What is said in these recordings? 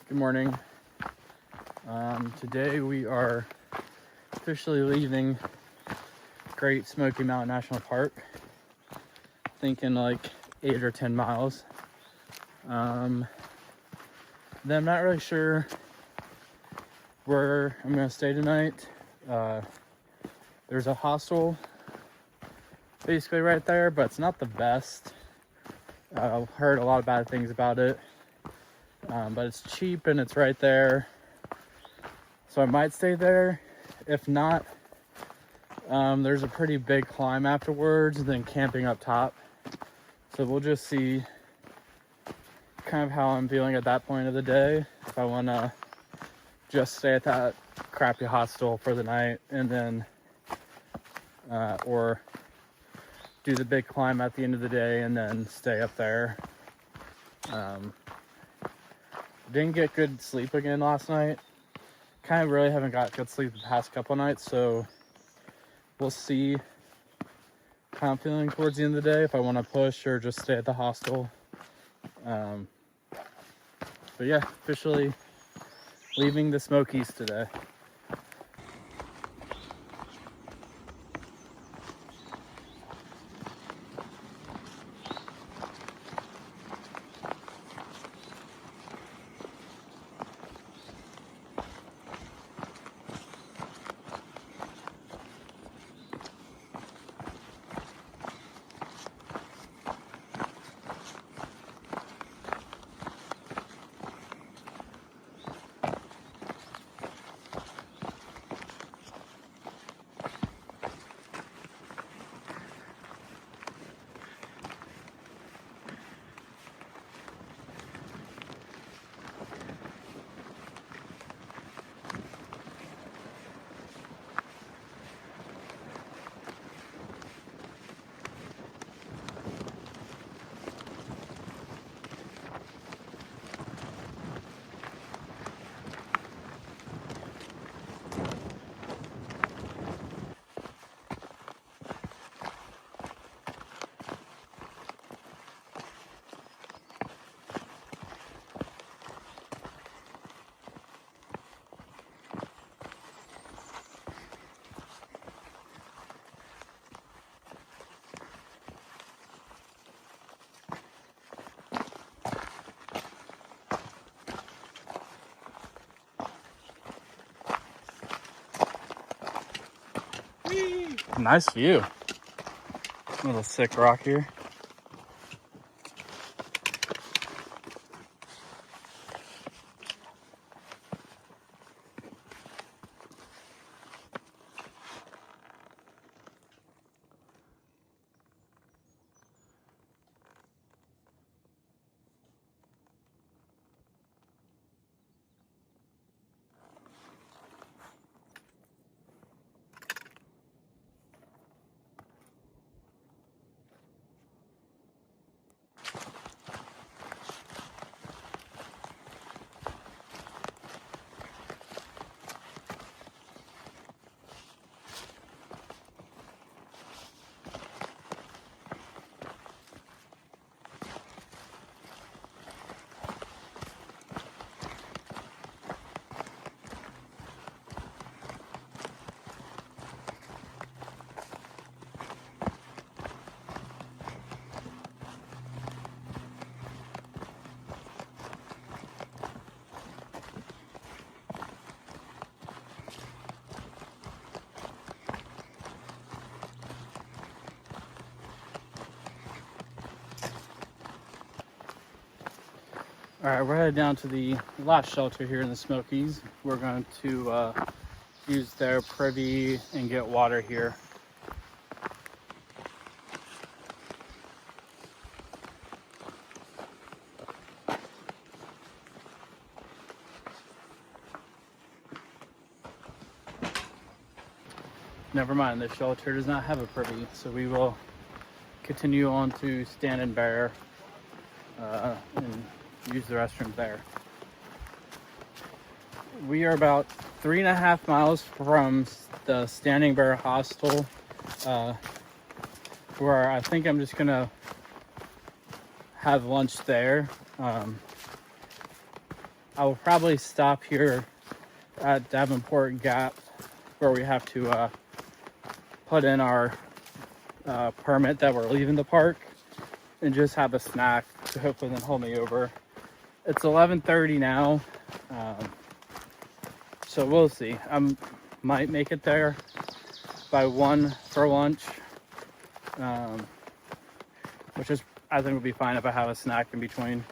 Good morning. Today we are officially leaving Great Smoky Mountain National Park. Thinking like 8 or 10 miles. Then I'm not really sure where I'm gonna stay tonight. There's a hostel basically right there, but it's not the best. I've heard a lot of bad things about it. But it's cheap and it's right there, so I might stay there. If not, there's a pretty big climb afterwards and then camping up top, so we'll just see kind of how I'm feeling at that point of the day, if I want to just stay at that crappy hostel for the night and then or do the big climb at the end of the day and then stay up there. Didn't get good sleep again last night. Kind of really haven't got good sleep the past couple nights, so we'll see how I'm feeling towards the end of the day, if I want to push or just stay at the hostel. But yeah, officially leaving the Smokies today. Nice view. A little sick rock here. All right, we're headed down to the last shelter here in the Smokies. We're going to use their privy and get water here. Never mind, this shelter does not have a privy, so we will continue on to Stand and Bear and use the restroom there. We are about 3.5 miles from the Standing Bear Hostel, where I think I'm just gonna have lunch there. I will probably stop here at Davenport Gap where we have to put in our permit that we're leaving the park and just have a snack to hopefully then hold me over. It's 11:30 now, so we'll see. I might make it there by 1 for lunch, which is, I think, would be fine if I have a snack in between.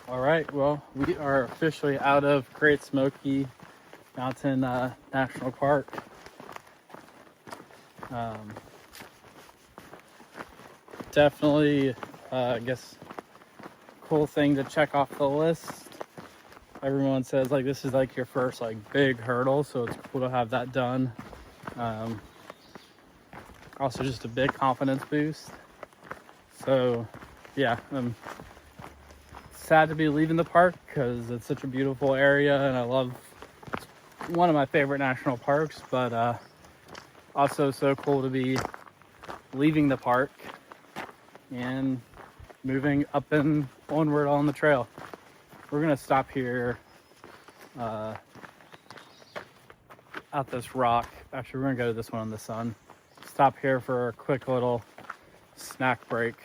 All right, well, we are officially out of Great Smoky Mountain National Park. Definitely, I guess, cool thing to check off the list. Everyone says like this is like your first like big hurdle, so it's cool to have that done. Also, just a big confidence boost. So, yeah, I'm sad to be leaving the park because it's such a beautiful area and I love, it's one of my favorite national parks, but also so cool to be leaving the park and moving up and onward on the trail. We're gonna stop here at this rock. Actually, we're gonna go to this one in the sun. Stop here for a quick little snack break.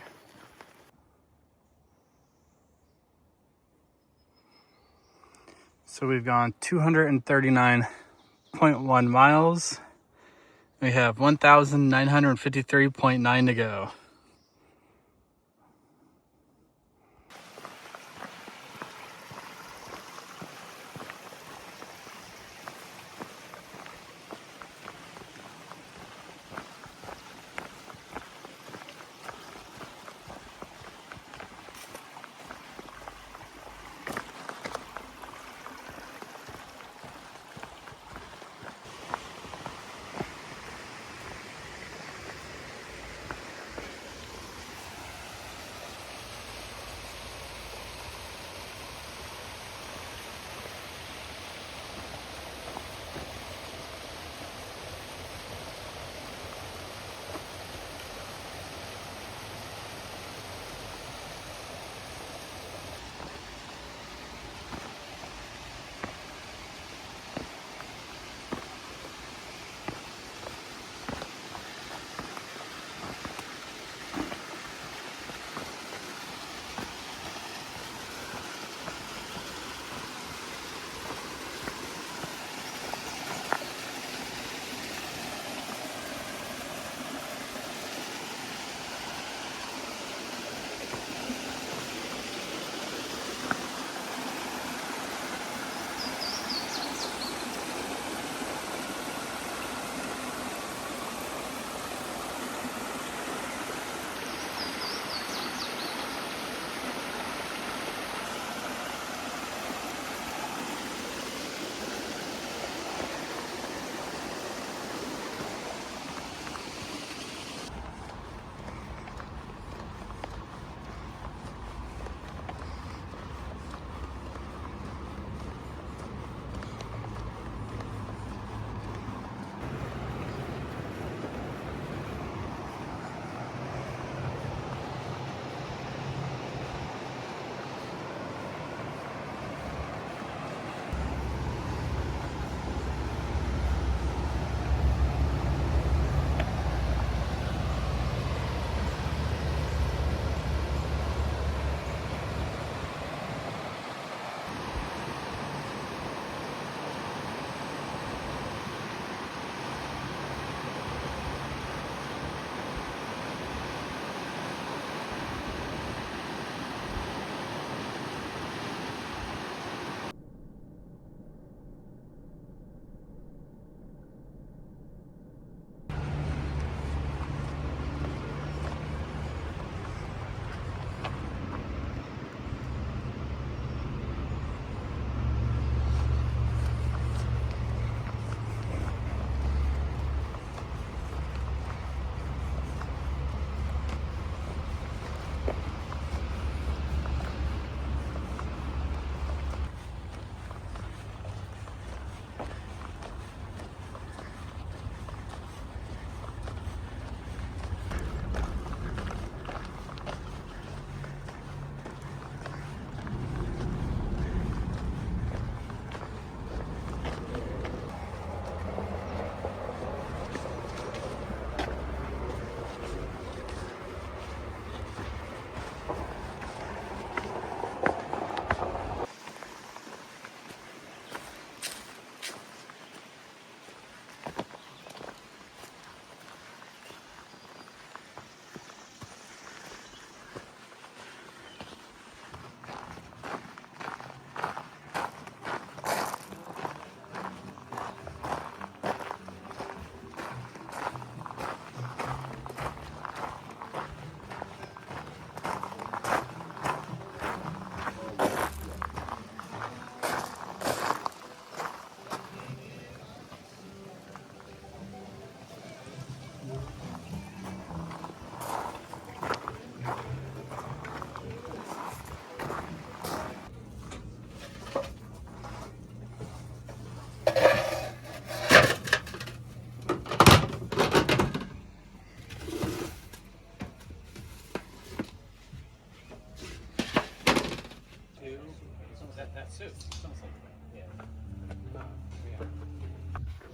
So we've gone 239.1 miles. We have 1,953.9 to go.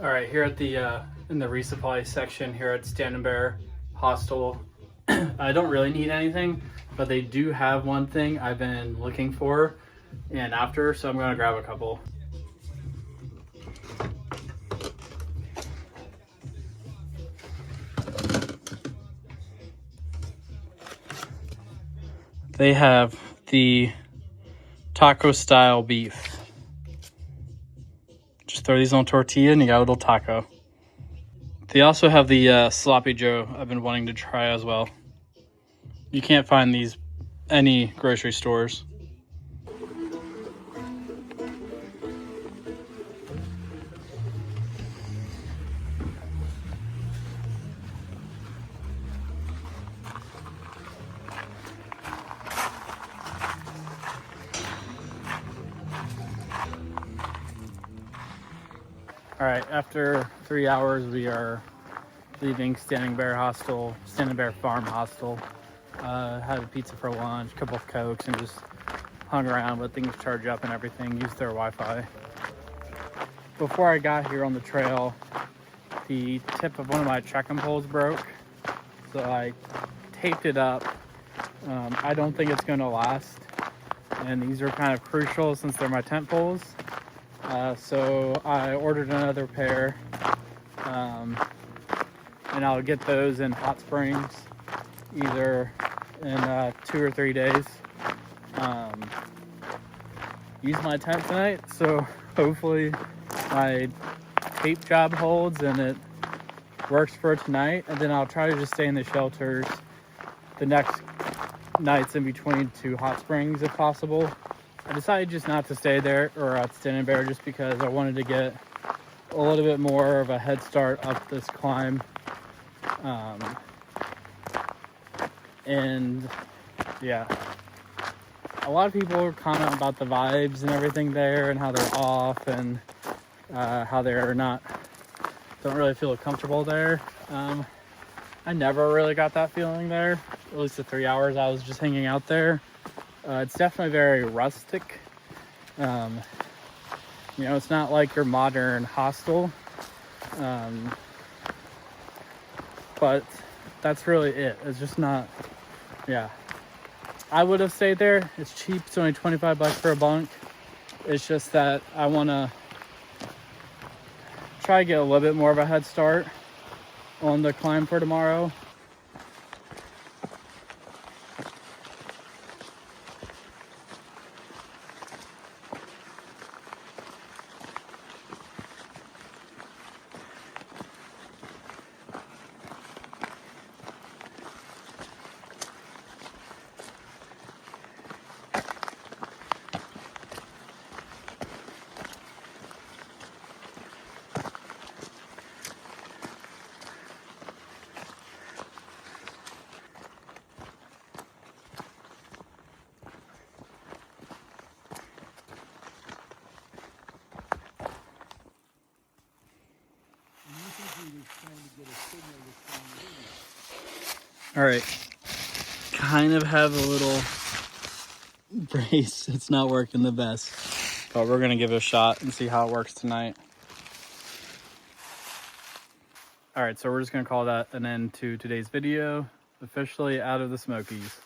All right, here at the in the resupply section here at Standing Bear Hostel, I don't really need anything, but they do have one thing I've been looking for and after, so I'm gonna grab a couple. They have the taco style beef. Just throw these on tortilla and you got a little taco. They also have the sloppy joe I've been wanting to try as well. You can't find these any grocery stores. All right, after 3 hours, we are leaving Standing Bear Farm Hostel. Had a pizza for lunch, a couple of Cokes, and just hung around, let things charge up and everything, used their Wi-Fi. Before I got here on the trail, the tip of one of my trekking poles broke, so I taped it up. I don't think it's gonna last, and these are kind of crucial since they're my tent poles. So I ordered another pair, and I'll get those in Hot Springs either in 2 or 3 days. Use my tent tonight, so hopefully my tape job holds and it works for tonight, and then I'll try to just stay in the shelters the next nights in between to Hot Springs if possible. I decided just not to stay there or at Standing Bear just because I wanted to get a little bit more of a head start up this climb. And yeah, a lot of people comment about the vibes and everything there and how they're off and how they're don't really feel comfortable there. I never really got that feeling there, at least the 3 hours I was just hanging out there. It's definitely very rustic. You know, it's not like your modern hostel. But that's really it. It's just not, yeah. I would have stayed there. It's cheap. It's only 25 bucks for a bunk. It's just that I want to try to get a little bit more of a head start on the climb for tomorrow. All right, kind of have a little brace. It's not working the best, but we're gonna give it a shot and see how it works tonight. All right, so we're just gonna call that an end to today's video. Officially out of the Smokies.